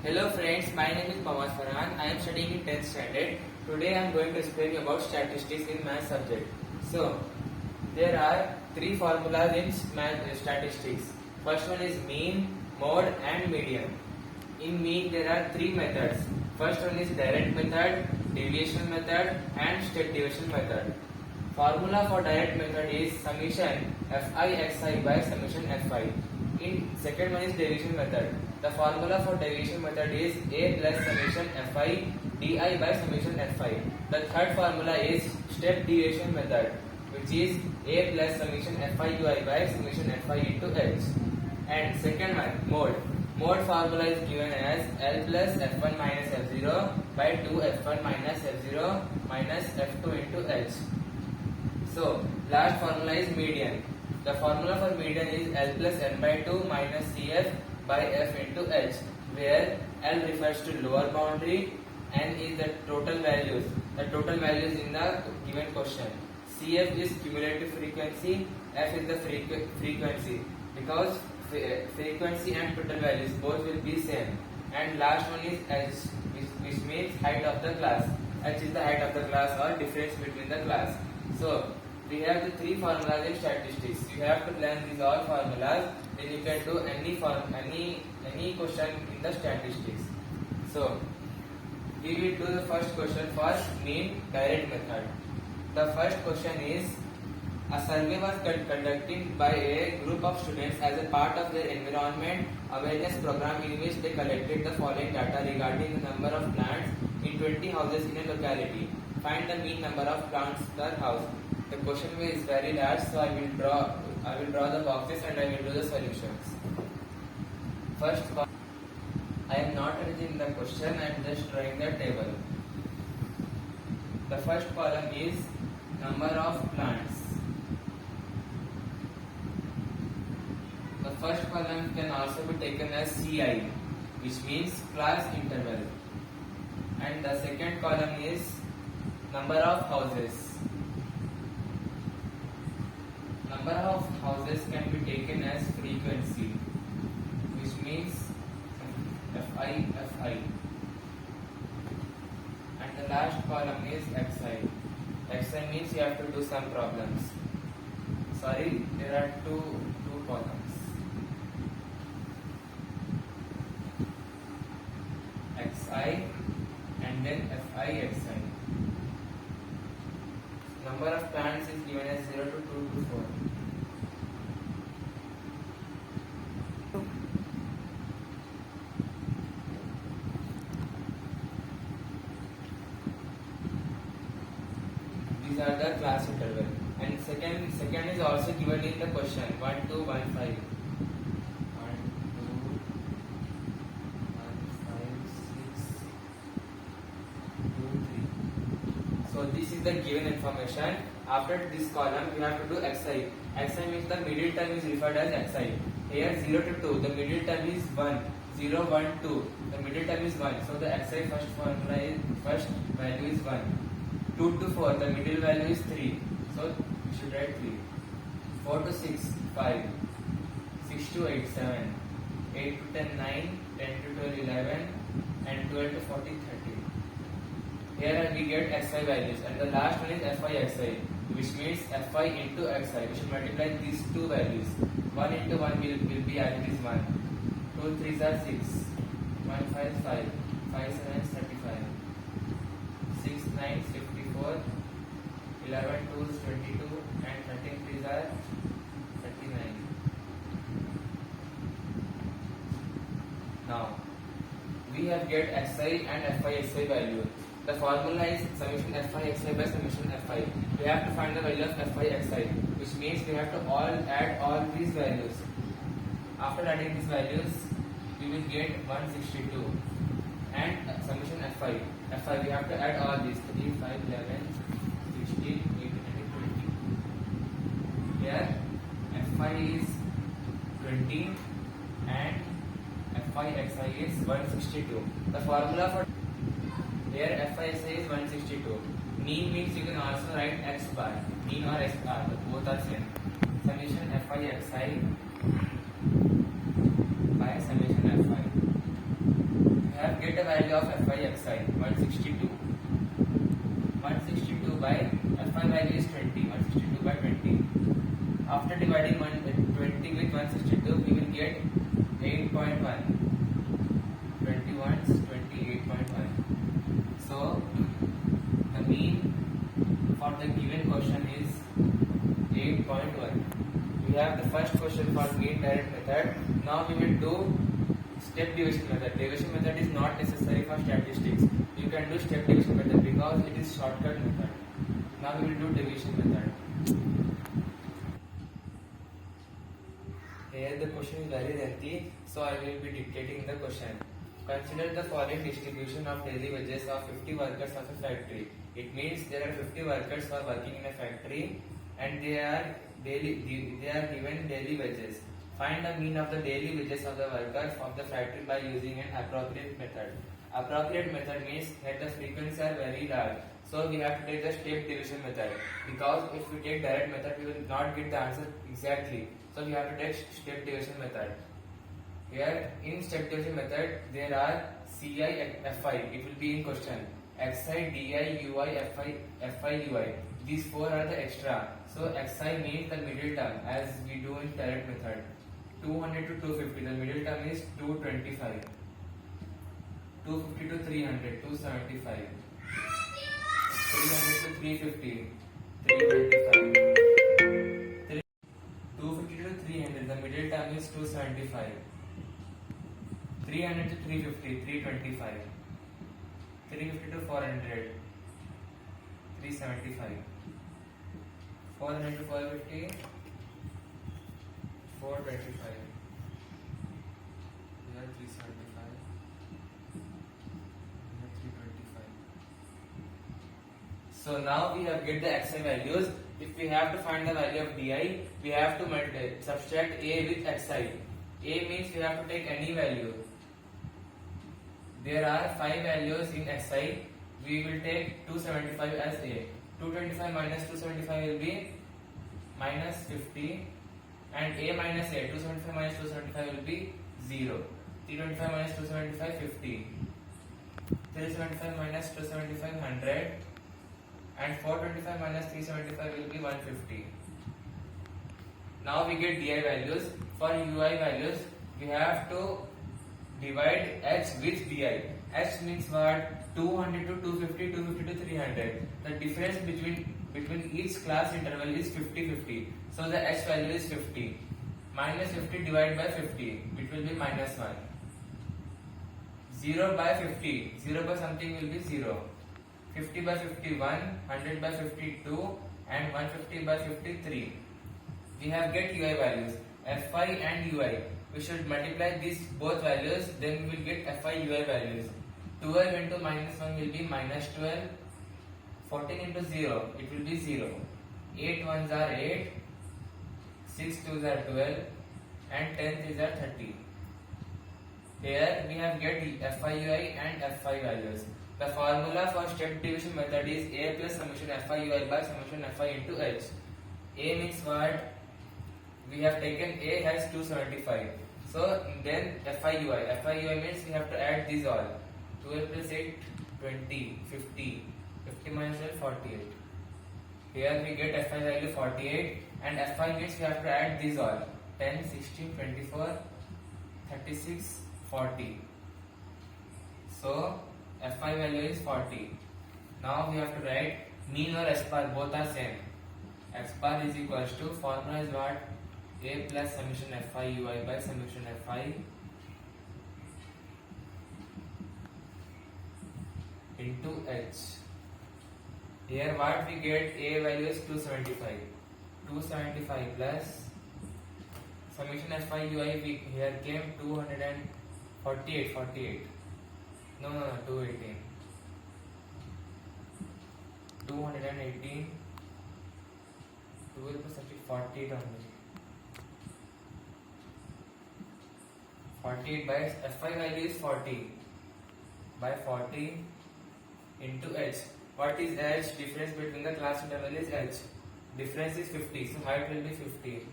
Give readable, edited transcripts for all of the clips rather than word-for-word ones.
Hello friends, my name is Pawaz Farhan. I am studying in 10th standard. Today I am going to explain you about statistics in math subject. So, there are three formulas in math statistics. First one is mean, mode and median. In mean there are three methods. First one is direct method, deviation method and step deviation method. Formula for direct method is summation fi xi by summation fi. In second one is deviation method. The formula for deviation method is a plus summation fi di by summation fi. The third formula is step deviation method, which is a plus summation fi ui by summation fi into h. And second one, mode. Mode formula is given as L plus f1 minus f0 by 2 f1 minus f0 minus f2 into h. So, last formula is median. The formula for median is L plus n by 2 minus Cf by f into h, where L refers to lower boundary, n is the total values in the given question. Cf is cumulative frequency, f is the frequency, because frequency and total values both will be same. And last one is h, which means height of the class. H is the height of the class or difference between the class. So we have the three formulas in statistics. You have to learn these all formulas, then you can do any question in the statistics. So we will do the first question for mean direct method. The first question is: a survey was conducted by a group of students as a part of their environment awareness program, in which they collected the following data regarding the number of plants in 20 houses in a locality. Find the mean number of plants per house. The question is very large, so I will draw the boxes and I will do the solutions. First, I am not arranging the question, I am just drawing the table. The first column is number of plants. The first column can also be taken as CI, which means class interval. And the second column is number of houses. Number of houses can be taken as frequency, which means fi. And the last column is xi. Xi means you have to do some problems. Sorry, there are two columns. Xi and then fi xi. Number of plants is given as 0 to 2 to 4. These are the class interval. And second is also given in the question 1, 2, 1, 5. 1, 2, 1, 5, 6, 2, 3. So this is the given information. After this column, you have to do xi. Xi means the middle term is referred as xi. Here 0 to 2, the middle term is 1. 0, 1, 2. The middle term is 1. So the xi first value is 1. 2 to 4, the middle value is 3. So you should write 3. 4 to 6, 5. 6 to 8, 7. 8 to 10, 9. 10 to 12, 11. And 12 to 14, 13. Here we get xi values, and the last one is fi xi, which means fi into xi. We should multiply these two values. 1 into 1 will be as it is 1. 2 3s are 6. 1 5 5. 5 7 35. 6 9 54. 11 2s 22 and 13 3s are 39. Now we have get xi and fi xi value. The formula is summation fi xi by summation fi. We have to find the value of fi xi, which means we have to add all these values. After adding these values, we will get 162. And summation fi we have to add all these 3, 5, 11, 16, 18, and 20. Here fi is 20 and fi xi is 162. The formula for here fi xi is 162. Mean means you can also write x bar. Mean or x bar, both are same. Summation fi xi by summation fi. get a value of Fi xi 162. 162 by Fi value is 20. 162 by 20. After dividing 20 with 162, we will get 8.1. 21 is 28.1. So the mean for the given question is 8.1. We have the first question for mean direct method. Now we will do step division method. Division method is not necessary for statistics. You can do step division method because it is shortcut method. Now we will do division method. Here the question is very lengthy, so I will be dictating the question. Consider the following distribution of daily wages of 50 workers of a factory. It means there are 50 workers who are working in a factory and they are given daily wages. Find the mean of the daily wages of the workers of the factory by using an appropriate method. Appropriate method means that the frequencies are very large. So we have to take the step division method, because if we take direct method we will not get the answer exactly. So we have to take step division method. Here in step division method there are Ci, Fi. It will be in question. Xi, Di, Ui, Fi, Ui. These four are the extra. So Xi means the middle term as we do in direct method. 200 to 250. The middle term is 225. 250 to 300. 275. 300 to 350. 325. 250 to 300. The middle term is 275. 300 to 350. 325. 350 to 400. 375. 400 to 450. 425. Here 375. Here 325. So now we have get the xi values. If we have to find the value of di, we have to subtract a with xi. A means we have to take any value. There are 5 values in xi. We will take 275 as a. 225 minus 275 will be minus 50, and a minus a. 275 minus 275 will be 0. 325 minus 275 50. 375 minus 275 100, and 425 minus 375 will be 150. Now we get di values. For ui values we have to divide h with di. H means what? 200 to 250, 250 to 300. The difference between each class interval is 50-50. So the h value is 50. Minus 50 divided by 50. It will be minus 1. 0 by 50. 0 by something will be 0. 50 by 51. 100 by 52. And 150 by 53. We have get ui values. Fi and ui. We should multiply these both values. Then we will get Fi ui values. 12 into minus 1 will be minus 12. 14 into 0, it will be 0. 8 ones are 8. 6 twos are 12. And 10 threes are 30. Here we have get FIUI and FI values. The formula for step division method is A plus summation FIUI by summation FI into H. A means what? We have taken A has 275. So then FIUI. FIUI means we have to add these all. 12 plus 8, 20, 50. 50 minus 12, 48. Here we get FI value 48, and FI means we have to add these all. 10, 16, 24, 36, 40. So FI value is 40. Now we have to write mean or S bar, both are same. X bar is equals to, formula is what? A plus summation FI UI by summation FI into H. Here what we get, A value is 275. 275 plus summation FI UI, we here came 248. 48. No, 218. 218. 12 plus 48 only. 48 by FI value is 40 by 40 into H. What is H? Difference between the class interval is H. Difference is 50, so height will be 50.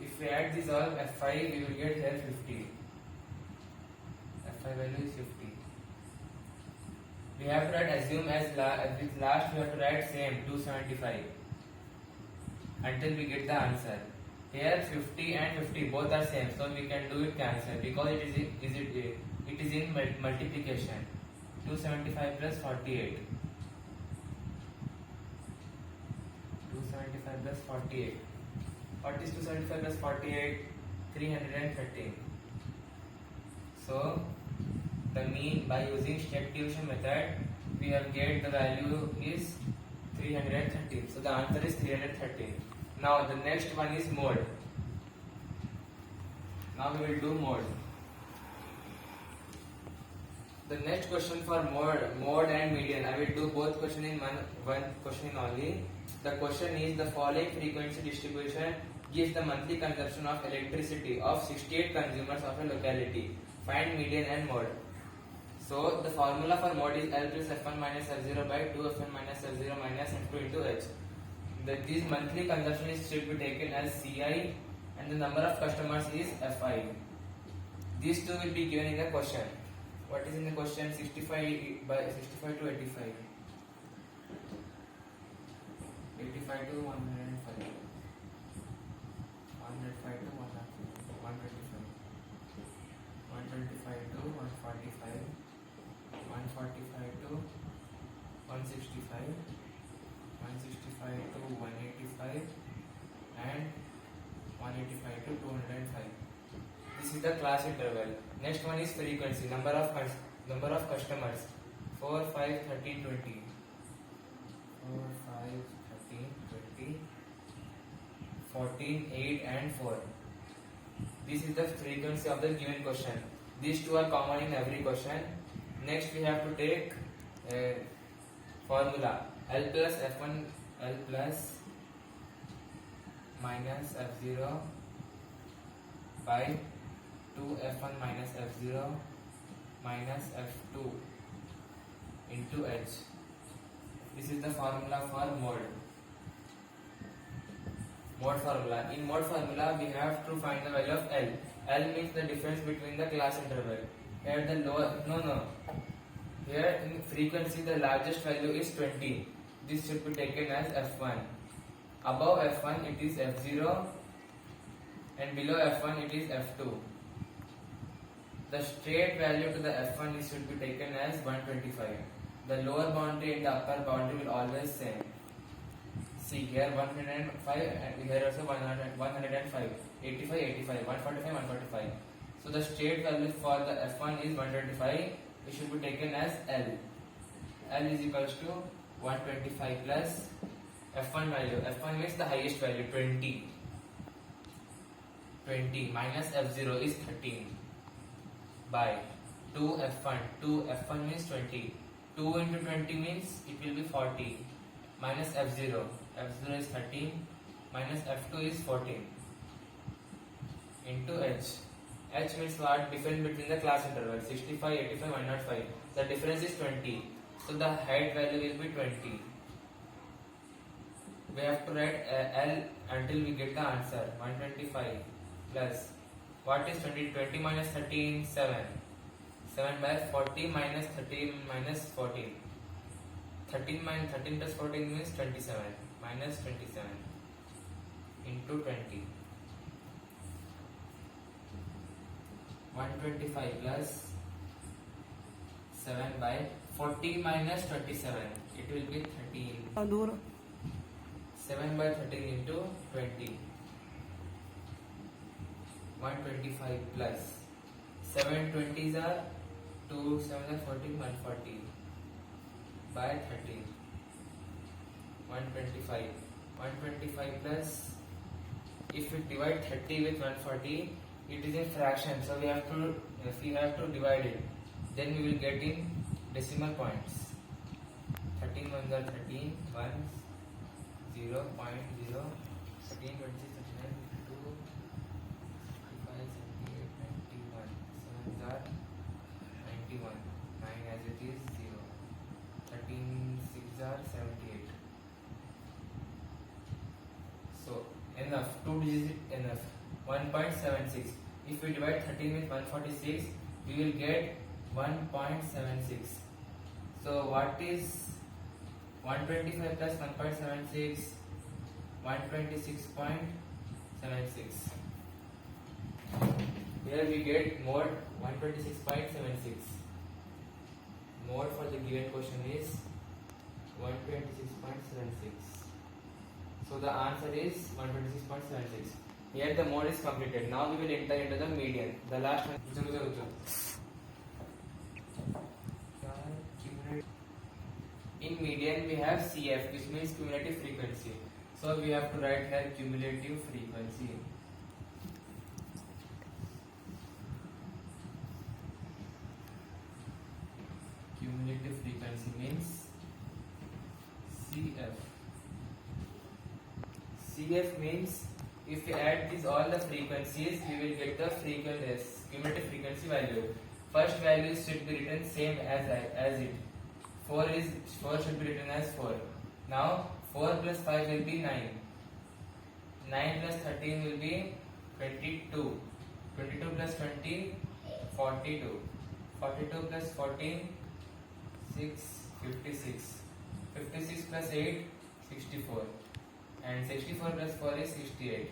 If we add these all F5, we will get here 50. F5 value is 50. We have to write assume as with last we have to write same 275 until we get the answer. Here 50 and 50 both are same, so we can do it cancel because it is in multiplication. 275 plus 48. 275 plus 48. What is 275 plus 48? 313. So the mean by using step division method we have get the value is 313. So the answer is 313. Now the next one is mode. Now we will do mode. The next question for mode and median. I will do both question in one question only. The question is the following frequency distribution gives the monthly consumption of electricity of 68 consumers of a locality. Find median and mode. So the formula for mode is L plus F1 minus F0 by 2 F1 minus F0 minus F2 into H. This monthly consumption should be taken as CI and the number of customers is Fi. These two will be given in the question. What is in the question? 65 by 65 to 85. 85 to 105. 105 to 125. 125 to 145. 145 to 165. 165 to 185 and 185 to 205. This is the class interval. Next one is frequency, number of customers. 4, 5, 13, 20. 4, 5, 13, 20. 14, 8 and 4. This is the frequency of the given question. These two are common in every question. Next we have to take formula. L plus F1 L plus minus F0 by 2 F1 minus F0 minus F2 into H. This is the formula for mode. Mode formula. In mode formula, we have to find the value of L. L means the difference between the class interval. Here the lower, Here in frequency, the largest value is 20. This should be taken as F1. Above F1, it is F0, and below F1, it is F2. The straight value to the F1 should be taken as 125. The lower boundary and the upper boundary will always same. See here 105 and here also 105, 85, 85, 145, 145. So the straight value for the F1 is 125. It should be taken as L. L is equals to 125 plus F1 value. F1 means the highest value 20. 20 minus F0 is 13 by 2 F1. 2 F1 means 20. 2 into 20 means it will be 40 minus F0. F0 is 13 minus F2 is 14 into H. H means what? Difference between the class interval 65, 85, 105. The difference is 20. So the height value will be 20. We have to write L until we get the answer. 125 plus what is 20? 20 minus 13, 7. 7 by 40 minus 13 minus 14. 13 minus 13 plus 14 means 27 minus 27 into 20. 125 plus 7 by 40 minus 27. It will be 13. 7 by 13 into 20. 125 plus 7 20s are 2 7 are 14, 140 by 13. 125. 125 plus, if we divide 30 with 140, it is in fraction, so we have to divide it. Then we will get in decimal points. 13 ones are 13, 1s, 0, 0.0, 13, 20, 39, 52, 55, 78, 91. 7s are 91, 9 as it is 0. 13, 6 are 78. So enough, 2 digits enough. 1.76. If we divide 13 with 146, we will get 1.76. So what is 125 plus 1.76? 126.76. Here we get mode 126.76. Mode for the given question is 126.76. So the answer is 126.76. Here the mode is completed. Now we will enter into the median. The last one. In median we have CF, which means cumulative frequency. So we have to write here cumulative frequency. Cumulative frequency means CF. CF means if we add these all the frequencies, we will get the cumulative frequency value. First value should be written same as it. 4 should be written as 4. Now 4 plus 5 will be 9. 9 plus 13 will be 22. 22 plus 20, 42. 42 plus 14, 56. 56 plus 8, 64. And 64 plus 4 is 68.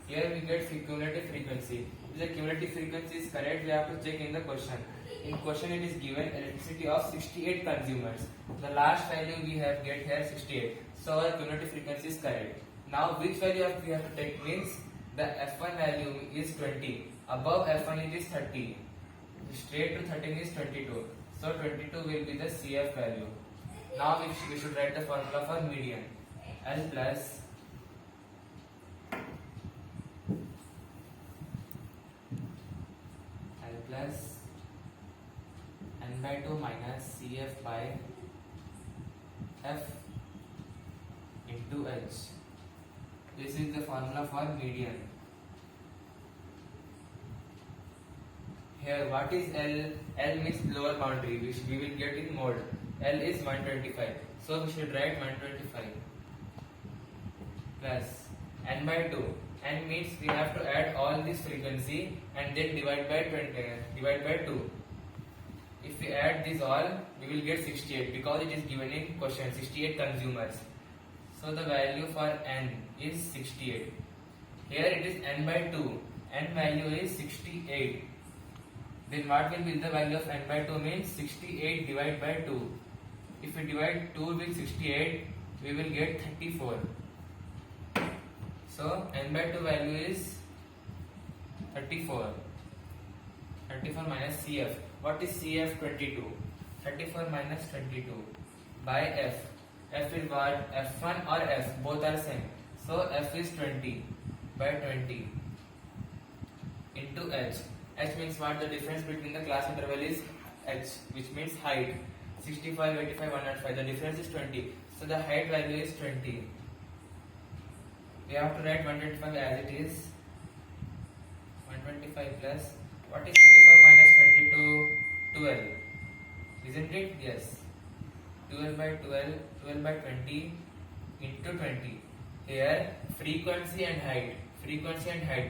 Here we get cumulative frequency. If the cumulative frequency is correct, we have to check in the question. In question it is given electricity of 68 consumers. The last value we have get here 68. So our cumulative frequency is correct. Now which value we have to take means the F1 value is 20. Above F1 it is 30. Straight to 13 is 22. So 22 will be the CF value. Now we should write the formula for median. L plus n by 2 minus CF by F into H. This is the formula for median. Here what is L? L means lower boundary, which we will get in mode. L is 125. So we should write 125 plus n by 2. N means we have to add all this frequency and then divide by 2. If we add this all, we will get 68 because it is given in question 68 consumers. So the value for n is 68. Here it is n by 2. N value is 68. Then what will be the value of n by 2 means 68 divided by 2. If we divide 2 with 68, we will get 34. So n by 2 value is 34. 34 minus CF. What is CF? 22. 34 minus 22 by F. F is what? F1 or F. Both are same. So F is 20 by 20 into H. H means what? The difference between the class interval is H, which means height. 65, 85, 105. The difference is 20. So the height value is 20. We have to write 125 as it is. 125 plus what is 34 minus 22? 12. Isn't it? Yes. 12 by 12, 12 by 20 into 20. Here frequency and height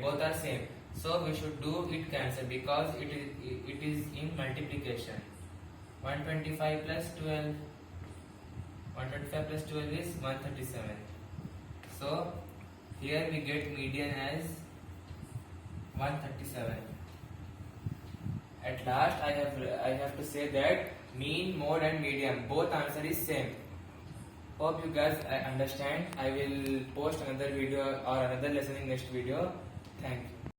both are same. So we should do it cancel because it is in multiplication. 125 plus 12. 125 plus 12 is 137. So here we get median as 137. At last I have to say that mean, mode and median both answer is same. Hope you guys understand. I will post another video or another lesson in next video. Thank you.